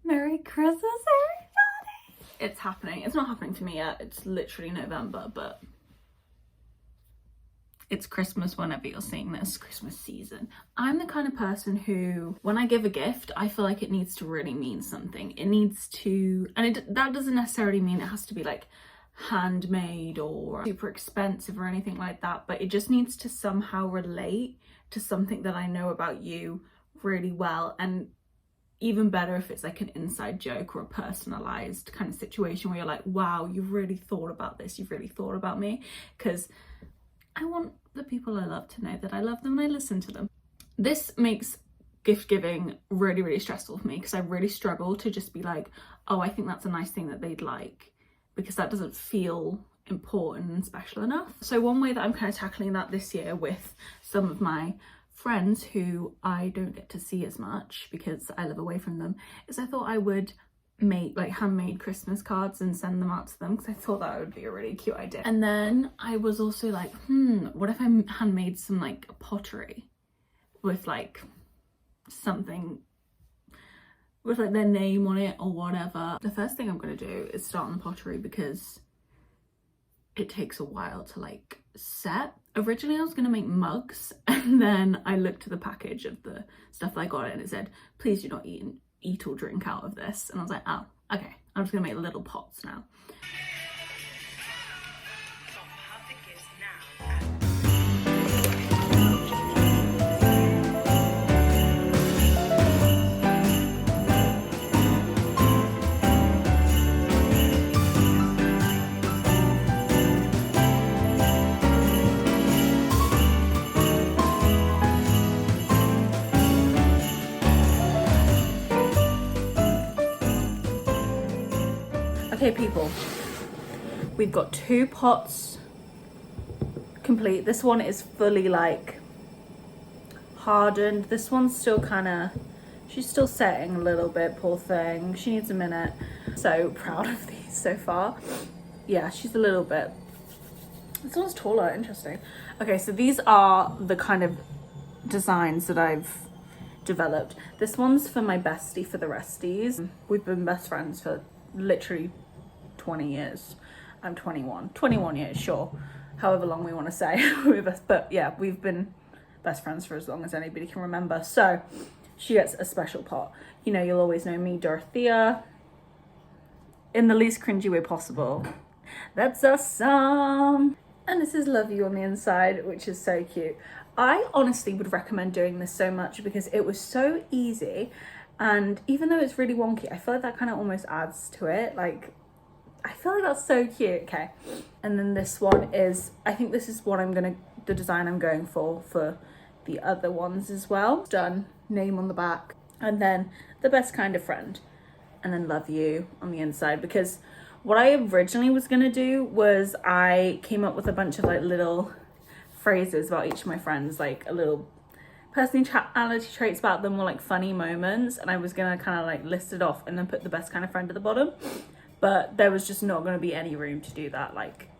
Merry Christmas, everybody! It's happening. It's not happening for me yet. It's literally November, but it's Christmas whenever you're seeing this, Christmas season. I'm the kind of person who, when I give a gift, I feel like it needs to really mean something. It needs to, and that doesn't necessarily mean it has to be like handmade or super expensive or anything like that, but it just needs to somehow relate to something that I know about you really well. And even better if it's like an inside joke or a personalized kind of situation where you're like, wow, you've really thought about this, you've really thought about me, because I want the people I love to know that I love them and I listen to them. This makes gift giving really, really stressful for me because I really struggle to just be like, oh, I think that's a nice thing that they'd like, because that doesn't feel important and special enough. So one way that I'm kind of tackling that this year with some of my friends who I don't get to see as much because I live away from them is I thought I would make like handmade Christmas cards and send them out to them, because I thought that would be a really cute idea. And then I was also like, what if I handmade some like pottery with like something with like their name on it or whatever. The first thing I'm going to do is start on the pottery because it takes a while to like set. Originally I was going to make mugs, and then I looked at the package of the stuff I got and it said, please do not eat or drink out of this. And I was like, oh, okay, I'm just going to make little pots now. Okay people, we've got 2 pots complete. This one is fully like hardened. This one's still kind of, she's still setting a little bit, poor thing. She needs a minute. So proud of these so far. Yeah, she's a little bit, this one's taller, interesting. Okay, so these are the kind of designs that I've developed. This one's for my bestie for the resties. We've been best friends for literally 20 years. I'm 21 years, sure, however long we want to say. But yeah, we've been best friends for as long as anybody can remember. So she gets a special pot. You know, you'll always know me, Dorothea, in the least cringy way possible. That's awesome. And this is Love You on the inside, which is so cute. I honestly would recommend doing this so much because it was so easy, and even though it's really wonky, I feel like that kind of almost adds to it. Like, I feel like that's so cute. Okay, and then this one is, I think this is what the design I'm going for the other ones as well. Done, name on the back, and then the best kind of friend, and then Love You on the inside. Because what I originally was gonna do was I came up with a bunch of like little phrases about each of my friends, like a little personality traits about them or like funny moments, and I was gonna kind of like list it off and then put the best kind of friend at the bottom, but there was just not going to be any room to do that like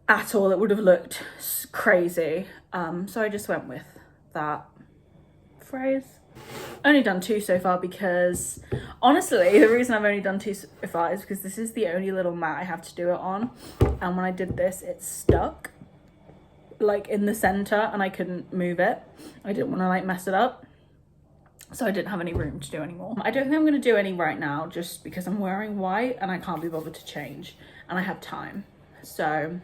at all. It would have looked crazy, so I just went with that phrase. Only done 2 so far because honestly the reason I've only done 2 so far is because this is the only little mat I have to do it on, and when I did this it stuck like in the center and I couldn't move it. I didn't want to like mess it up, so I didn't have any room to do anymore. I don't think I'm going to do any right now just because I'm wearing white and I can't be bothered to change and I have time. So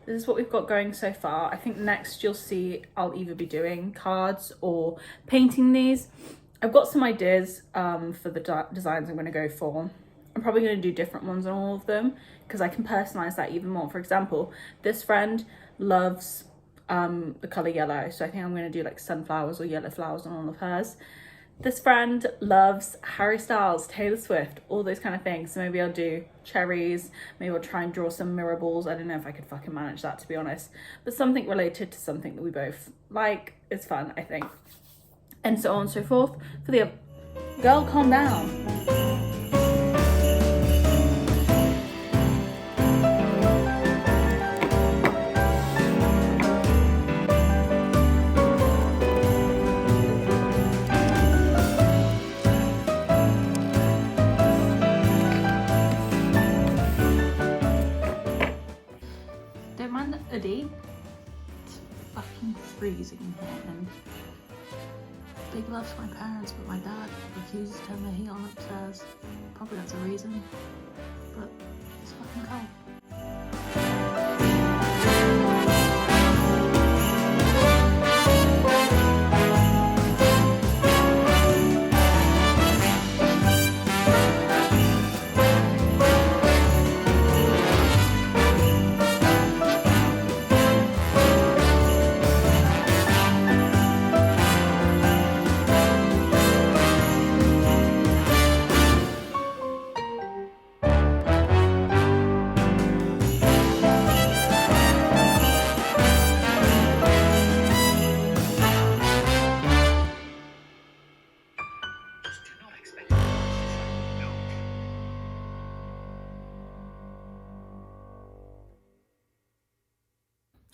this is what we've got going so far. I think next you'll see I'll either be doing cards or painting these. I've got some ideas for the designs I'm going to go for. I'm probably going to do different ones on all of them because I can personalize that even more. For example, this friend loves the color yellow, so I think I'm going to do like sunflowers or yellow flowers on all of hers. This friend loves Harry Styles, Taylor Swift, all those kind of things, so maybe I'll do cherries, maybe I'll try and draw some mirror balls. I don't know if I could fucking manage that, to be honest, but something related to something that we both like is fun, I think, and so on and so forth. For the girl, calm down. Big love to my parents, but my dad refuses to turn the heat on upstairs. Probably that's a reason, but it's fucking cold.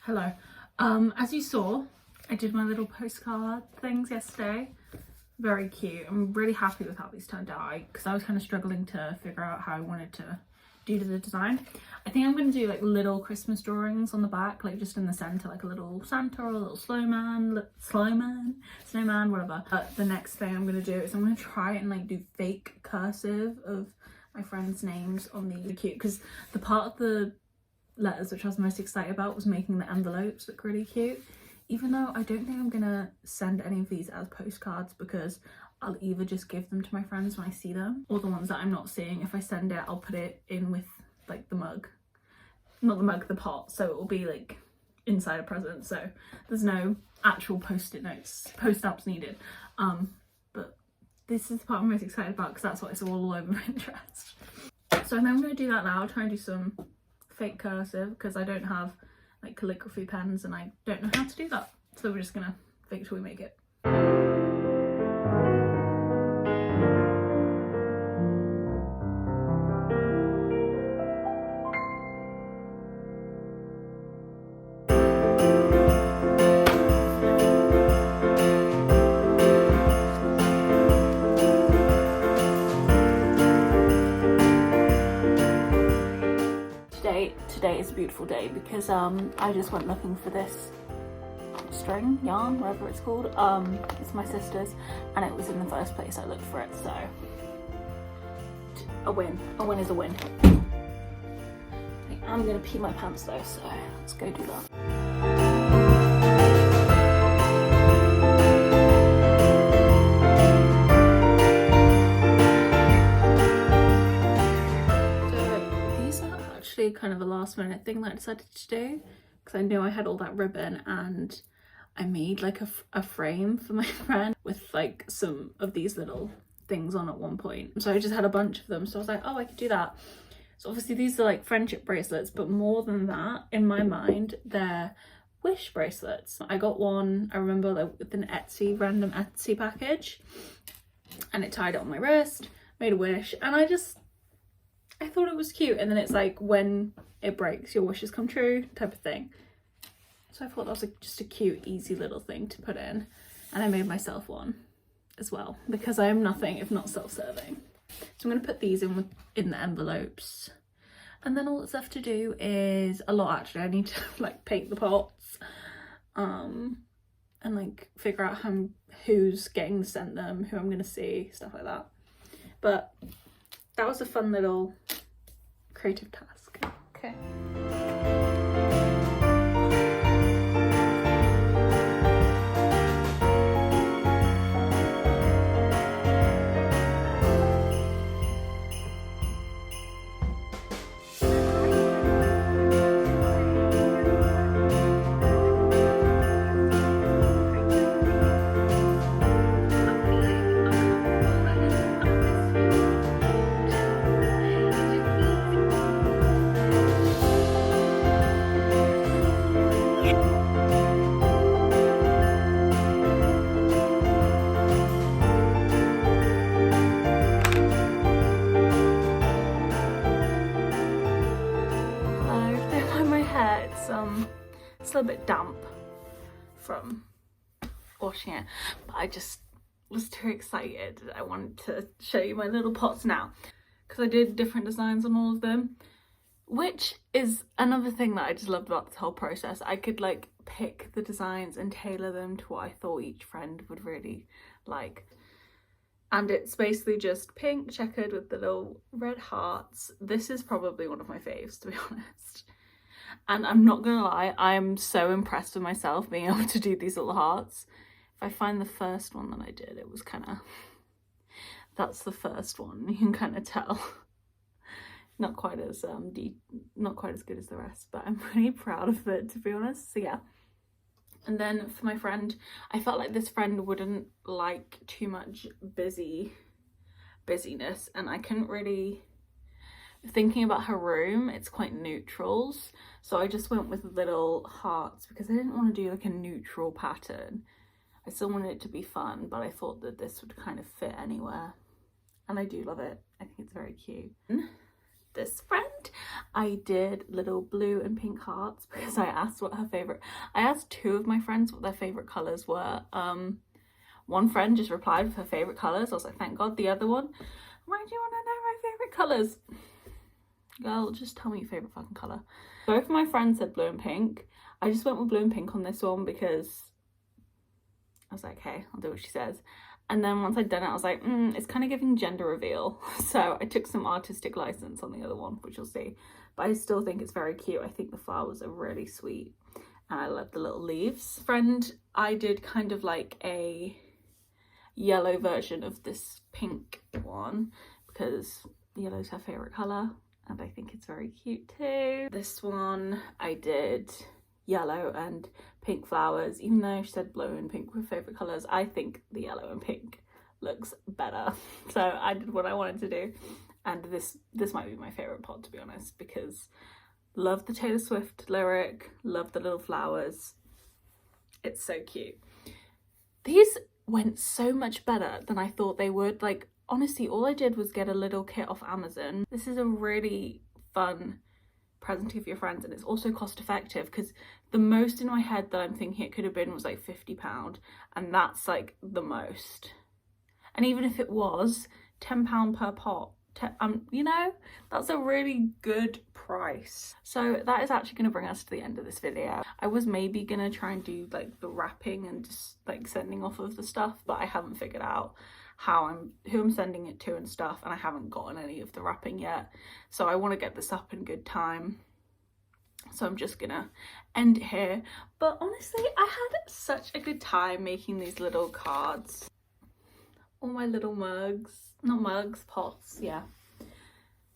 Hello. As you saw, I did my little postcard things yesterday. Very cute. I'm really happy with how these turned out because I was kind of struggling to figure out how I wanted to do the design. I think I'm going to do like little Christmas drawings on the back, like just in the center, like a little Santa or a little snowman, whatever. But the next thing I'm going to do is I'm going to try and like do fake cursive of my friends' names on the cute, because the part of the letters which I was most excited about was making the envelopes look really cute, even though I don't think I'm gonna send any of these as postcards because I'll either just give them to my friends when I see them, or the ones that I'm not seeing, if I send it I'll put it in with like the mug, not the mug, the pot, so it will be like inside a present, so there's no actual post-it notes, post-ups needed. But this is the part I'm most excited about because that's what I saw all over Pinterest. So I think I'm going to do that now, try and do some fake cursive because I don't have like calligraphy pens and I don't know how to do that, so we're just gonna fake till we make it. Today is a beautiful day because I just went looking for this string, yarn, whatever it's called. It's my sister's and it was in the first place I looked for it, so a win is a win. I'm gonna pee my pants though, so let's go do that. Kind of a last minute thing that I decided to do because I knew I had all that ribbon, and I made like a frame for my friend with like some of these little things on at one point, so I just had a bunch of them, so I was like, oh, I could do that. So obviously these are like friendship bracelets, but more than that, in my mind they're wish bracelets. I got one, I remember, like with an random Etsy package, and it tied it on my wrist, made a wish, and I thought it was cute, and then it's like when it breaks your wishes come true type of thing. So I thought that was just a cute, easy little thing to put in, and I made myself one as well because I am nothing if not self-serving. So I'm going to put these in the envelopes, and then all that's left to do is a lot actually. I need to like paint the pots and like figure out who's getting sent them, who I'm going to see, stuff like that. But that was a fun little creative task. Okay. It's a little bit damp from washing it, but I just was too excited. I wanted to show you my little pots now because I did different designs on all of them, which is another thing that I just loved about this whole process. I could like pick the designs and tailor them to what I thought each friend would really like, and it's basically just pink checkered with the little red hearts. This is probably one of my faves, to be honest. And I'm not gonna lie, I'm so impressed with myself being able to do these little hearts. If I find the first one that I did, it was kind of, that's the first one, you can kind of tell. Not quite as not quite as good as the rest, but I'm really proud of it, to be honest. So yeah. And then for my friend, I felt like this friend wouldn't like too much busyness, and I couldn't really, thinking about her room, it's quite neutrals, so I just went with little hearts because I didn't want to do like a neutral pattern. I still wanted it to be fun, but I thought that this would kind of fit anywhere, and I do love it. I think it's very cute. This friend, I did little blue and pink hearts because I asked I asked two of my friends what their favorite colors were. One friend just replied with her favorite colors. I was like, thank God. The other one, why do you want to know my favorite colors? Girl, just tell me your favorite fucking color. Both of my friends said blue and pink. I just went with blue and pink on this one because I was like, hey, I'll do what she says. And then once I'd done it, I was like, it's kind of giving gender reveal. So I took some artistic license on the other one, which you'll see. But I still think it's very cute. I think the flowers are really sweet. And I love the little leaves. Friend, I did kind of like a yellow version of this pink one because yellow's her favourite colour. And I think it's very cute too. This one, I did yellow and pink flowers, even though she said blue and pink were favourite colours. I think the yellow and pink looks better, so I did what I wanted to do. And this might be my favourite pod, to be honest, because love the Taylor Swift lyric, love the little flowers, it's so cute. These went so much better than I thought they would. Like, honestly, all I did was get a little kit off Amazon. This is a really fun present to your friends, and it's also cost effective because the most in my head that I'm thinking it could have been was like £50, and that's like the most. And even if it was £10 per pot, you know, that's a really good price. So that is actually going to bring us to the end of this video. I was maybe gonna try and do like the wrapping and just like sending off of the stuff, but I haven't figured out who I'm sending it to and stuff, and I haven't gotten any of the wrapping yet, so I want to get this up in good time. So I'm just gonna end it here. But honestly, I had such a good time making these little cards. All my little mugs, not mugs, pots, yeah.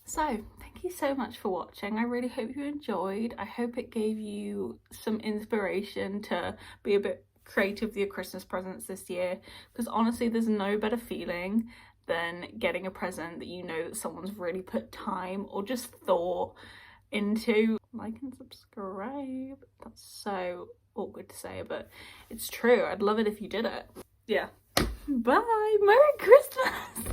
So thank you so much for watching. I really hope you enjoyed. I hope it gave you some inspiration to be a bit creative with your Christmas presents this year, because honestly there's no better feeling than getting a present that you know that someone's really put time or just thought into. Like and subscribe. That's so awkward to say, but it's true. I'd love it if you did it. Yeah. Bye. Merry Christmas.